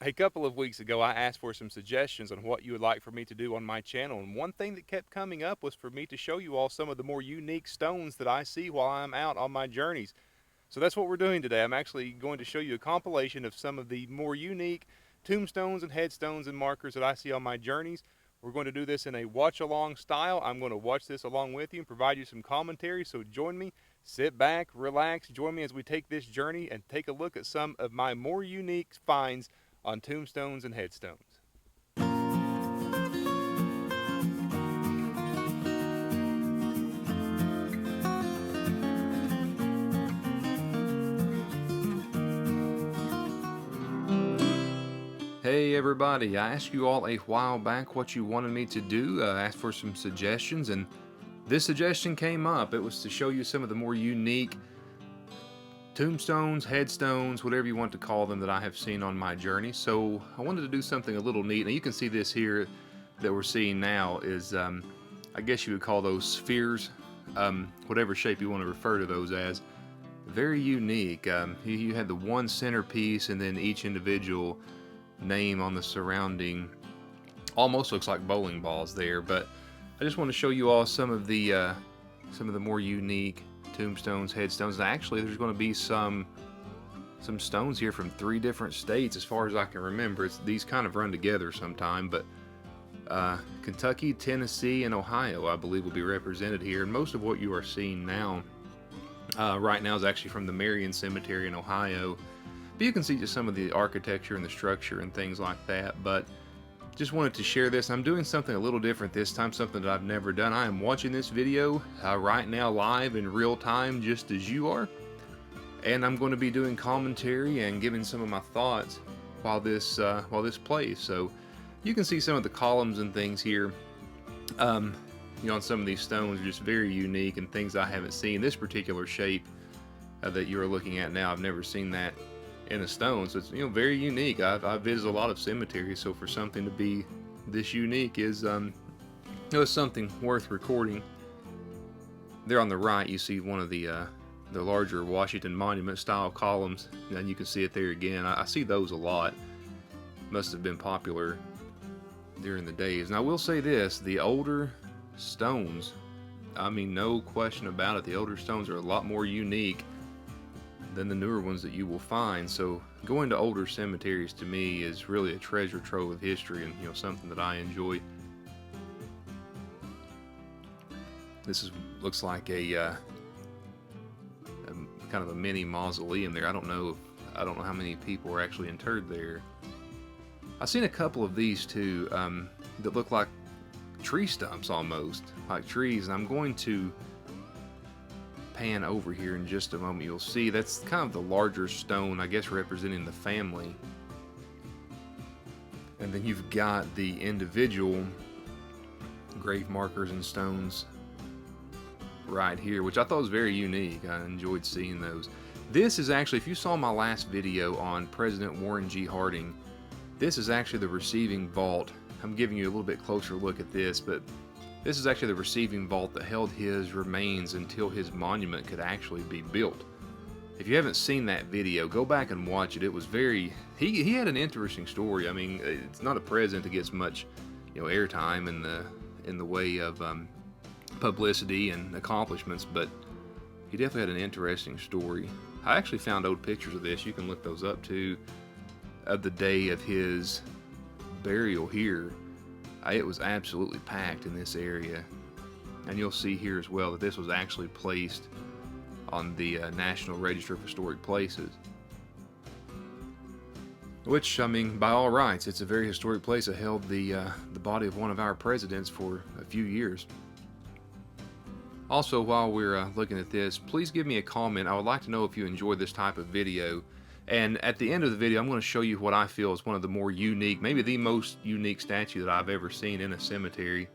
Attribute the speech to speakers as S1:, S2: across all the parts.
S1: A couple of weeks ago, I asked for some suggestions on what you would like for me to do on my channel, and one thing that kept coming up was for me to show you all some of the more unique stones that I see while I'm out on my journeys. So that's what we're doing today. I'm actually going to show you a compilation of some of the more unique tombstones and headstones and markers that I see on my journeys. We're going to do this in a watch along style. I'm going to watch this along with you and provide you some commentary, so join me. Sit back, relax, join me as we take this journey and take a look at some of my more unique finds on tombstones and headstones. Hey everybody, I asked you all a while back what you wanted me to do. I asked for some suggestions, and this suggestion came up. It was to show you some of the more unique tombstones, headstones, whatever you want to call them, that I have seen on my journey. So I wanted to do something a little neat. Now you can see this here that we're seeing now is, I guess you would call those spheres, whatever shape you want to refer to those as. Very unique. You had the one centerpiece and then each individual name on the surrounding. Almost looks like bowling balls there, but I just want to show you all some of the more unique tombstones, headstones. And actually, there's going to be some stones here from 3 different states, as far as I can remember. These kind of run together sometime, but Kentucky, Tennessee, and Ohio, I believe, will be represented here. And most of what you are seeing now, right now, is actually from the Marion Cemetery in Ohio. But you can see just some of the architecture and the structure and things like that. But just wanted to share this. I'm doing something a little different this time, something that I've never done. I am watching this video right now live in real time, just as you are. And I'm going to be doing commentary and giving some of my thoughts while this plays. So you can see some of the columns and things here. On some of these stones are just very unique and things I haven't seen. This particular shape that you're looking at now, I've never seen that in a stone, so it's very unique. I've visited a lot of cemeteries, so for something to be this unique is something worth recording. There on the right, you see one of the larger Washington Monument style columns, and you can see it there again. I see those a lot. Must have been popular during the days. And I will say this: the older stones, I mean, no question about it, the older stones are a lot more unique than the newer ones that you will find. So going to older cemeteries to me is really a treasure trove of history, and something that I enjoy. This looks like a kind of a mini mausoleum there. I don't know how many people are actually interred there. I've seen a couple of these too that look like tree stumps, almost like trees, and I'm going to pan over here in just a moment. You'll see that's kind of the larger stone, I guess, representing the family. And then you've got the individual grave markers and stones right here, which I thought was very unique. I enjoyed seeing those. This is actually, if you saw my last video on President Warren G. Harding, this is actually the receiving vault. I'm giving you a little bit closer look at this, but this is actually the receiving vault that held his remains until his monument could actually be built. If you haven't seen that video, go back and watch it. It was very, he had an interesting story. I mean, it's not a president that gets much, airtime in the way of publicity and accomplishments, but he definitely had an interesting story. I actually found old pictures of this. You can look those up too, of the day of his burial here. It was absolutely packed in this area, and you'll see here as well that this was actually placed on the National Register of Historic Places, which, I mean, by all rights, it's a very historic place. It held the body of one of our presidents for a few years. Also, while we're looking at this, please give me a comment. I would like to know if you enjoy this type of video. And at the end of the video, I'm going to show you what I feel is one of the more unique, maybe the most unique statue that I've ever seen in a cemetery.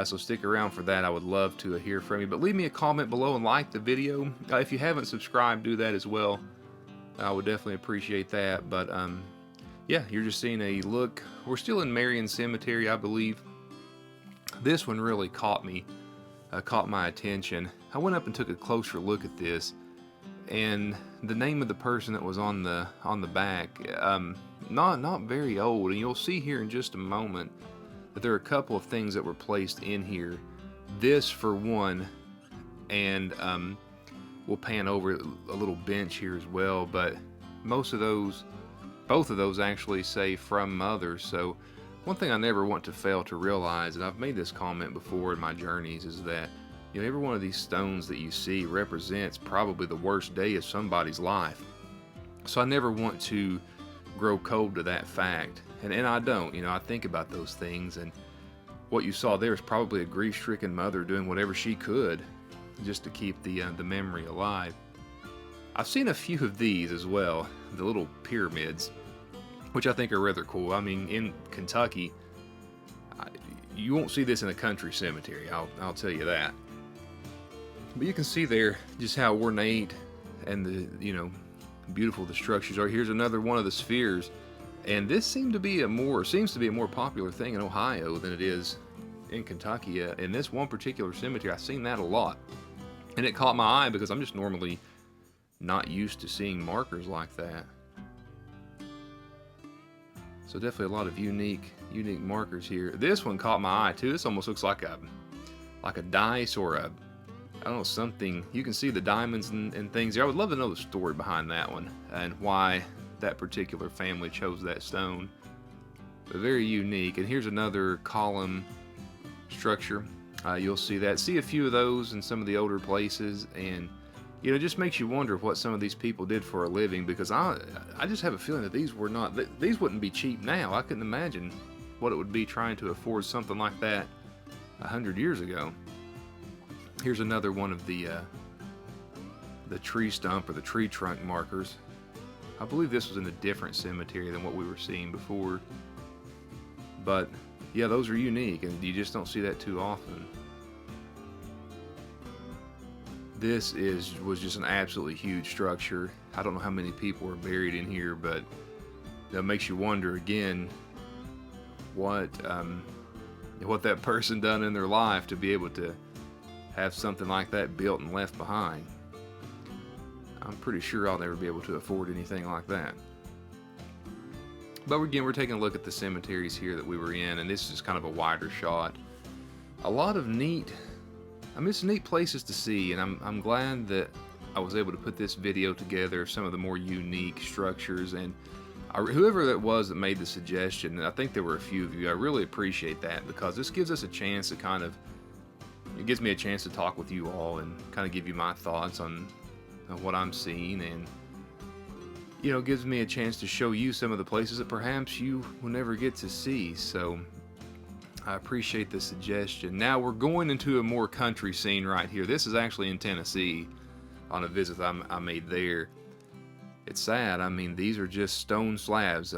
S1: So stick around for that. I would love to hear from you. But leave me a comment below and like the video. If you haven't subscribed, do that as well. I would definitely appreciate that. But yeah, you're just seeing a look. We're still in Marion Cemetery, I believe. This one really caught my attention. I went up and took a closer look at this. And the name of the person that was on the back, not very old, and you'll see here in just a moment that there are a couple of things that were placed in here. This for one, and we'll pan over a little bench here as well, but both of those actually say from mother. So one thing I never want to fail to realize, and I've made this comment before in my journeys, is that every one of these stones that you see represents probably the worst day of somebody's life. So I never want to grow cold to that fact, and I don't. I think about those things, and what you saw there is probably a grief-stricken mother doing whatever she could just to keep the memory alive. I've seen a few of these as well, the little pyramids, which I think are rather cool. I mean, in Kentucky, you won't see this in a country cemetery, I'll tell you that. But you can see there just how ornate and the beautiful the structures are. Here's another one of the spheres, and this seems to be a more popular thing in Ohio than it is in Kentucky. In this one particular cemetery, I've seen that a lot, and it caught my eye because I'm just normally not used to seeing markers like that. So definitely a lot of unique markers here. This one caught my eye too. This almost looks like a dice or a, I don't know, something. You can see the diamonds and things there. I would love to know the story behind that one and why that particular family chose that stone. But very unique. And here's another column structure. You'll see that. See a few of those in some of the older places, and it just makes you wonder what some of these people did for a living, because I just have a feeling that these wouldn't be cheap now. I couldn't imagine what it would be trying to afford something like that 100 years ago. Here's another one of the tree stump or the tree trunk markers. I believe this was in a different cemetery than what we were seeing before. But yeah, those are unique, and you just don't see that too often. This was just an absolutely huge structure. I don't know how many people are buried in here, but that makes you wonder again what that person done in their life to be able to have something like that built and left behind. I'm pretty sure I'll never be able to afford anything like that. But again, we're taking a look at the cemeteries here that we were in, and this is kind of a wider shot. A lot of neat, it's neat places to see, and I'm glad that I was able to put this video together of some of the more unique structures. And whoever that was that made the suggestion, and I think there were a few of you, I really appreciate that, because this gives us a chance to it gives me a chance to talk with you all and kind of give you my thoughts on what I'm seeing, and it gives me a chance to show you some of the places that perhaps you will never get to see. So I appreciate the suggestion. Now we're going into a more country scene right here. This is actually in Tennessee on a visit I made there. It's sad. These are just stone slabs.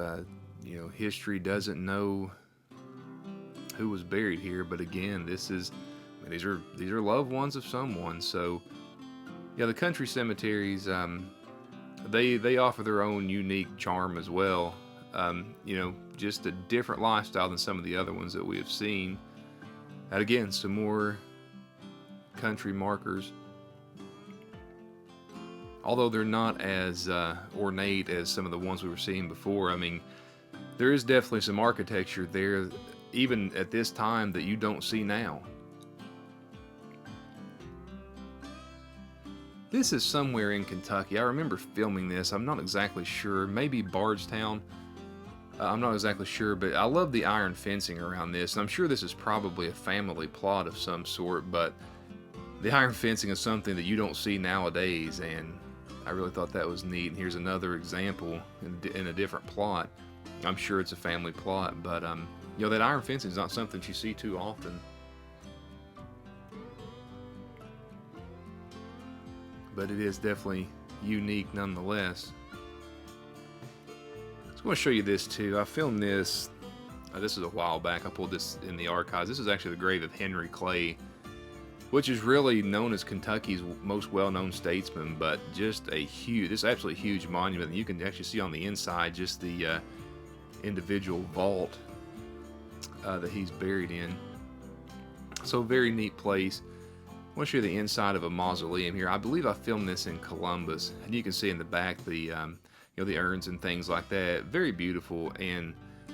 S1: History doesn't know who was buried here, but again, these are loved ones of someone. So yeah, the country cemeteries, they offer their own unique charm as well. Just a different lifestyle than some of the other ones that we have seen. And again, some more country markers. Although they're not as ornate as some of the ones we were seeing before. There is definitely some architecture there, even at this time, that you don't see now. This is somewhere in Kentucky. I remember filming this. I'm not exactly sure. Maybe Bardstown. I'm not exactly sure, but I love the iron fencing around this. And I'm sure this is probably a family plot of some sort, but the iron fencing is something that you don't see nowadays, and I really thought that was neat. And here's another example in a different plot. I'm sure it's a family plot, but that iron fencing is not something you see too often. But it is definitely unique nonetheless. I was going to show you this too. I filmed this. This is a while back. I pulled this in the archives. This is actually the grave of Henry Clay, which is really known as Kentucky's most well-known statesman. But just this absolutely huge monument. You can actually see on the inside just the individual vault that he's buried in. So very neat place. I want to show you the inside of a mausoleum here. I believe I filmed this in Columbus, and you can see in the back the the urns and things like that. Very beautiful, and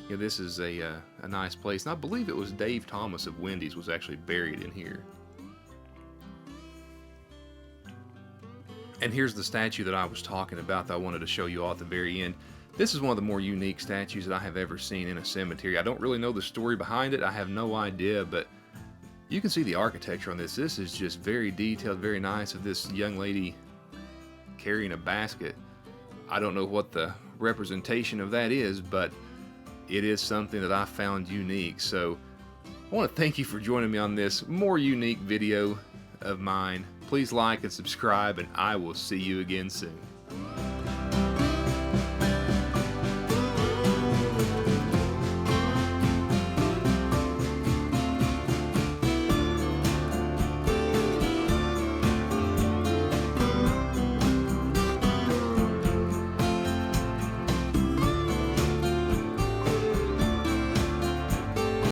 S1: this is a nice place. And I believe it was Dave Thomas of Wendy's was actually buried in here. And here's the statue that I was talking about that I wanted to show you all at the very end. This is one of the more unique statues that I have ever seen in a cemetery. I don't really know the story behind it. I have no idea, but you can see the architecture on this. This is just very detailed, very nice, of this young lady carrying a basket. I don't know what the representation of that is, but it is something that I found unique. So I want to thank you for joining me on this more unique video of mine. Please like and subscribe, and I will see you again soon.